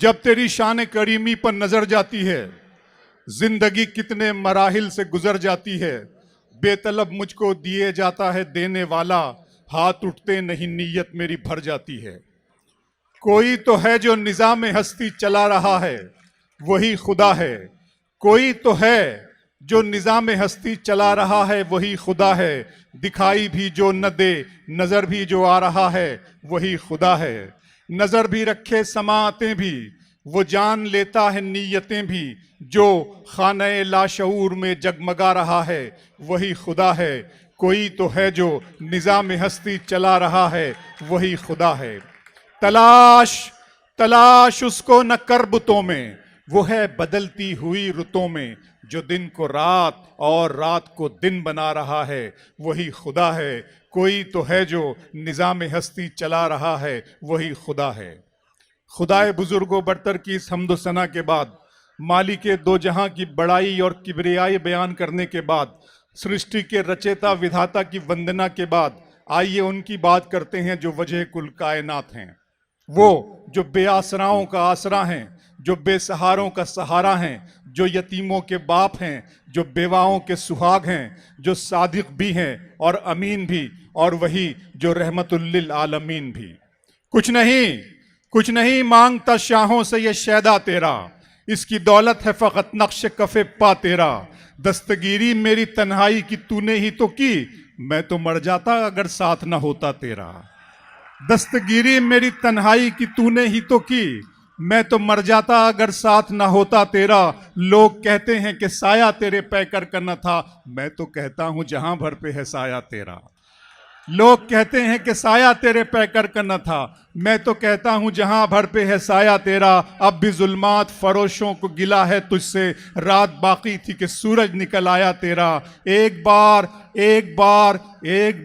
जब तेरी शान करीमी पर नजर जाती है, जिंदगी कितने मराहिल से गुजर जाती है। बेतलब मुझको दिए जाता है देने वाला, हाथ उठते नहीं नीयत मेरी भर जाती है। कोई तो है जो निजाम हस्ती चला रहा है, वही खुदा है। कोई तो है जो निजाम हस्ती चला रहा है, वही खुदा है। दिखाई भी जो न दे, नजर भी जो आ रहा है, वही खुदा है। नजर भी रखे समातें भी, वो जान लेता है नीयतें भी। जो खाने लाशऊर में जगमगा रहा है, वही खुदा है। कोई तो है जो निजाम हस्ती चला रहा है, वही खुदा है। तलाश तलाश उसको न कर बुतों में, वो है बदलती हुई रुतों में। जो दिन को रात और रात को दिन बना रहा है, वही खुदा है। कोई तो है जो निजाम हस्ती चला रहा है, वही खुदा है। खुदाए बुजुर्गो बरतर की इस हम्दो सना के बाद, मालिक दो जहां की बड़ाई और किबरियाई बयान करने के बाद, सृष्टि के रचेता विधाता की वंदना के बाद, आइए उनकी बात करते हैं जो वजह कुल कायनात हैं। वो जो बेआसराओं का आसरा हैं, जो बेसहारों का सहारा हैं, जो यतीमों के बाप हैं, जो बेवाओं के सुहाग हैं, जो सादिक भी हैं और अमीन भी, और वही जो रहमतुल लिल आलमीन भी। कुछ नहीं मांगता शाहों से ये शैदा तेरा, इसकी दौलत है फकत नक्श कफे पा तेरा। दस्तगीरी मेरी तन्हाई की तूने ही तो की, मैं तो मर जाता अगर साथ ना होता तेरा। दस्तगीरी मेरी तन्हाई की तूने ही तो की, मैं तो मर जाता अगर साथ ना होता तेरा। लोग कहते हैं कि साया तेरे पैकर का न था, मैं तो कहता हूं जहां भर पे है साया तेरा। लोग कहते हैं कि साया तेरे पैकर का न था, मैं तो कहता हूं जहां भर पे है साया तेरा। अब भी जुल्मात फरोशों को गिला है तुझसे, रात बाकी थी कि सूरज निकल आया तेरा। एक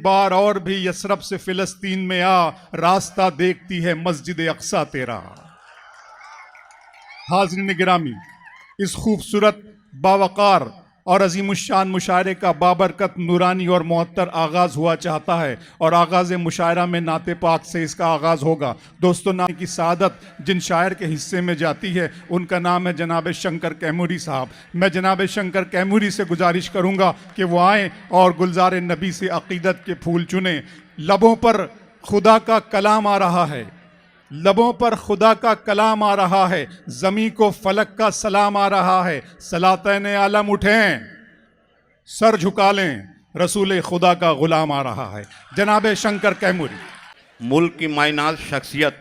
बार और भी यसरब से फिलिस्तीन में आ, रास्ता देखती है मस्जिद अक्सा तेरा। हाज़रीन गिरामी, इस खूबसूरत बावकार और अजीमुशान मुशायरे का बाबरकत, नूरानी और मुअत्तर आगाज़ हुआ चाहता है, और आगाज़ मुशायरा में नाते पाक से इसका आगाज़ होगा। दोस्तों, नाम की सादत जिन शायर के हिस्से में जाती है, उनका नाम है जनाब शंकर कैमूरी साहब। मैं जनाब शंकर कैमूरी से गुजारिश करूँगा कि वो आएँ और गुलजार नबी से अक़ीदत के फूल चुनें। लबों पर खुदा का कलाम आ रहा है, लबों पर खुदा का कलाम आ रहा है, ज़मी को फलक का सलाम आ रहा है। सलातैन आलम उठें, सर झुका लें, रसूल खुदा का गुलाम आ रहा है। जनाब शंकर कैमूरी। मुल्क की मायनाज शख्सियत,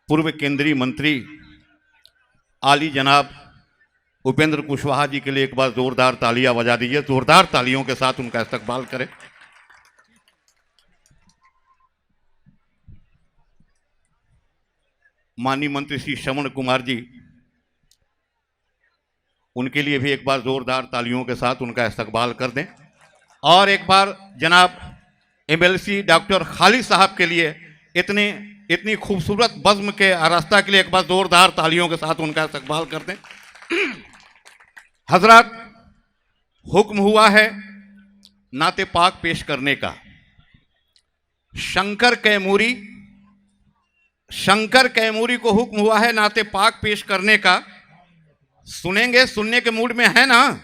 पूर्व केंद्रीय मंत्री आली जनाब उपेंद्र कुशवाहा जी के लिए एक बार जोरदार तालियां बजा दीजिए। जोरदार तालियों के साथ उनका इस्तकबाल करें। माननीय मंत्री श्री श्रवण कुमार जी, उनके लिए भी एक बार जोरदार तालियों के साथ उनका इस्तकबाल कर दें। और एक बार जनाब एमएलसी डॉक्टर खालिद साहब के लिए इतनी खूबसूरत बज़्म के आरास्ता के लिए एक बार जोरदार तालियों के साथ उनका इस्तकबाल कर दें। हजरत, हुक्म हुआ है नाते पाक पेश करने का। शंकर कैमूरी को हुक्म हुआ है नाते पाक पेश करने का। सुनेंगे, सुनने के मूड में है ना?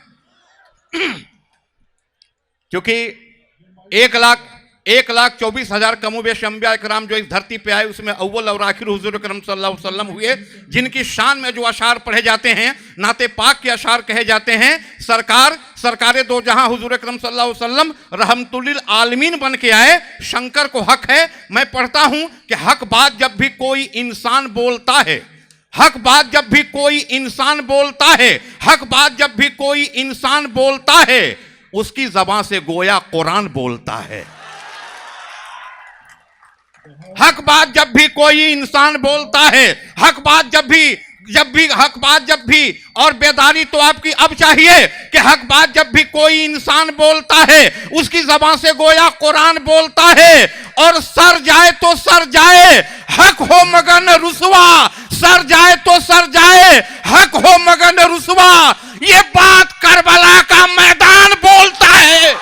क्योंकि 1,24,000 कमोबेश अंबिया इकराम जो इस धरती पे आए, उसमें अव्वल और आखिर हुजूर अकरम सल्लल्लाहु अलैहि वसल्लम हुए, जिनकी शान में जो अशार पढ़े जाते हैं, नाते पाक के अशार कहे जाते हैं। सरकारे दो जहां हुजूर अकरम सल्लल्लाहु अलैहि वसल्लम रहमतुल्लिल आलमीन बन के आए। शंकर को हक है, मैं पढ़ता हूं कि हक बात जब भी कोई इंसान बोलता है, हक बात जब भी कोई इंसान बोलता है, हक बात जब भी कोई इंसान बोलता है, उसकी जबान से गोया कुरान बोलता है। हक बात जब भी कोई इंसान बोलता है, हक बात जब भी हक बात जब भी, और बेदारी तो आपकी अब चाहिए कि हक बात जब भी कोई इंसान बोलता है, उसकी जबान से गोया कुरान बोलता है। और सर जाए तो सर जाए, हक हो मगर न रुसवा, सर जाए तो सर जाए, हक हो मगर न रुसवा, ये बात करबला का मैदान बोलता है।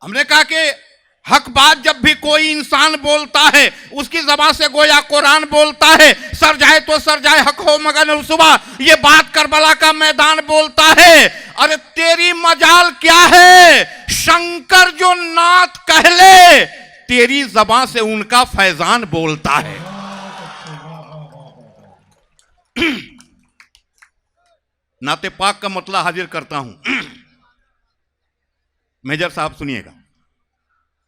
हमने कहा कि हक बात जब भी कोई इंसान बोलता है उसकी ज़बान से गोया कुरान बोलता है, सर जाए तो सर जाए हक हो मगर सुबह, ये बात करबला का मैदान बोलता है। अरे तेरी मजाल क्या है, शंकर जो नात कहले तेरी ज़बान से उनका फैजान बोलता है। नाते पाक का मतलब हाजिर करता हूं। मेजर साहब सुनिएगा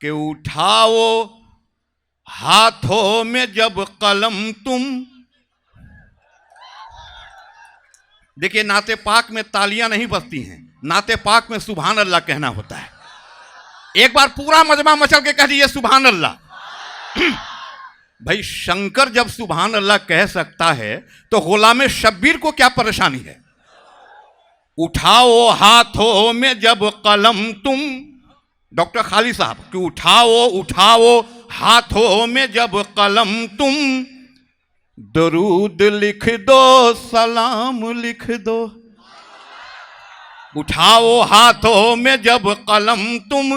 कि उठाओ हाथों में जब कलम तुम। देखिए नाते पाक में तालियां नहीं बजती हैं, नाते पाक में सुभान अल्लाह कहना होता है। एक बार पूरा मजमा मचल के कह दीजिए सुभान अल्लाह। भाई शंकर जब सुभान अल्लाह कह सकता है तो गुलाम शब्बीर को क्या परेशानी है। उठाओ हाथों में जब कलम तुम, डॉक्टर खालिद साहब कि उठाओ हाथों में जब कलम तुम, दरूद लिख दो सलाम लिख दो। उठाओ हाथों में जब कलम तुम,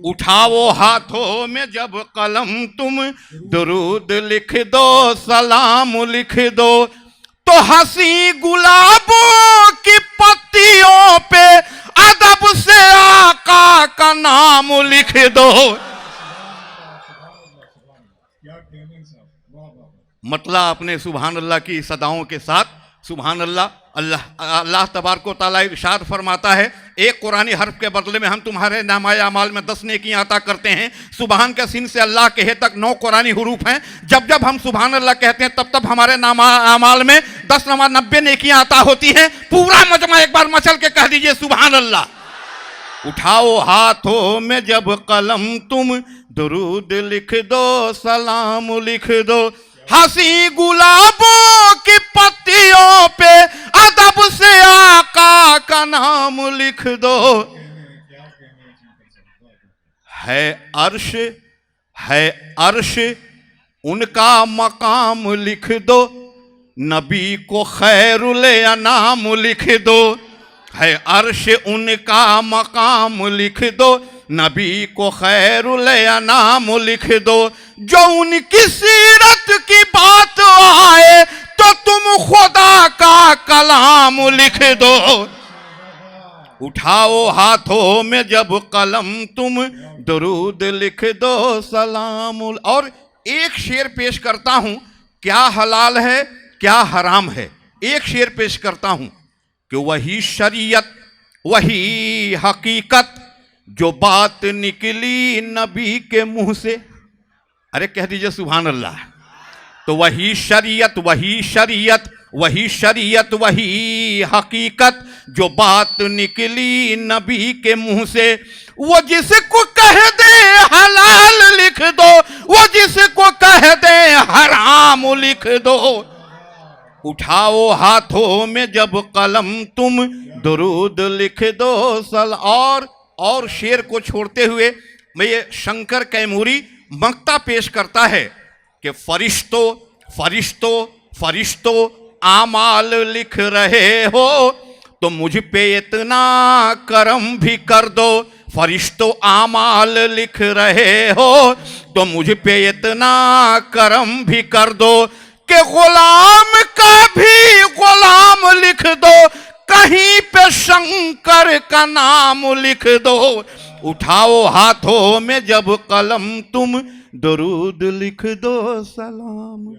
उठाओ हाथों में जब कलम तुम, दरूद लिख दो सलाम लिख दो। तो हंसी गुलाबों की पत्तियों पे अदब से आका का नाम लिख दो। मतलब अपने सुभान अल्लाह की सदाओं के साथ सुभान अल्लाह। अल्लाह तबारक व तआला इरशाद फरमाता है, एक कुरानी हर्फ के बदले में हम तुम्हारे नामाए अमाल में 10 नेकियां अता करते हैं। सुभान के सिन से अल्लाह के हे तक 9 कुरानी हुरूफ हैं। जब जब हम सुभान अल्लाह कहते हैं तब तब हमारे नामा अमाल में 10 नमा 90 नेकियां अता होती हैं। पूरा मजमा एक बार मचल के कह दीजिए सुभान अल्लाह। उठाओ हाथों में जब कलम तुम, दुरूद लिख दो सलाम लिख दो। हंसी गुलाबों की पत्तियों पे अदब से आका का नाम लिख दो। है अर्श उनका मकाम लिख दो, नबी को खैरुल अनाम लिख दो। है अर्श उनका मकाम लिख दो, नबी को खैरुल अनाम लिख दो। जो उनकी सीरत की बात आए तो तुम खुदा का कलाम लिख दो। उठाओ हाथों में जब कलम तुम, दरूद लिख दो सलाम। और एक शेर पेश करता हूं, क्या हलाल है क्या हराम है। एक शेर पेश करता हूं कि वही शरीयत वही हकीकत जो बात निकली नबी के मुंह से। अरे कह दीजिए सुभान अल्लाह। तो वही शरीयत वही हकीकत जो बात निकली नबी के मुंह से। वो जिसको कह दे हलाल लिख दो, वो जिसको कह दे हराम लिख दो। उठाओ हाथों में जब कलम तुम, दुरूद लिख दो सल। और शेर को छोड़ते हुए मैं ये शंकर कैमूरी मक्ता पेश करता है कि फरिश्तों आमाल लिख रहे हो तो मुझ पे इतना करम भी कर दो। फरिश्तों आमाल लिख रहे हो तो मुझ पे इतना करम भी कर दो कि गुलाम का भी गुलाम लिख दो, कहीं पे शंकर का नाम लिख दो। उठाओ हाथों में जब कलम तुम, दुरूद लिख दो सलाम।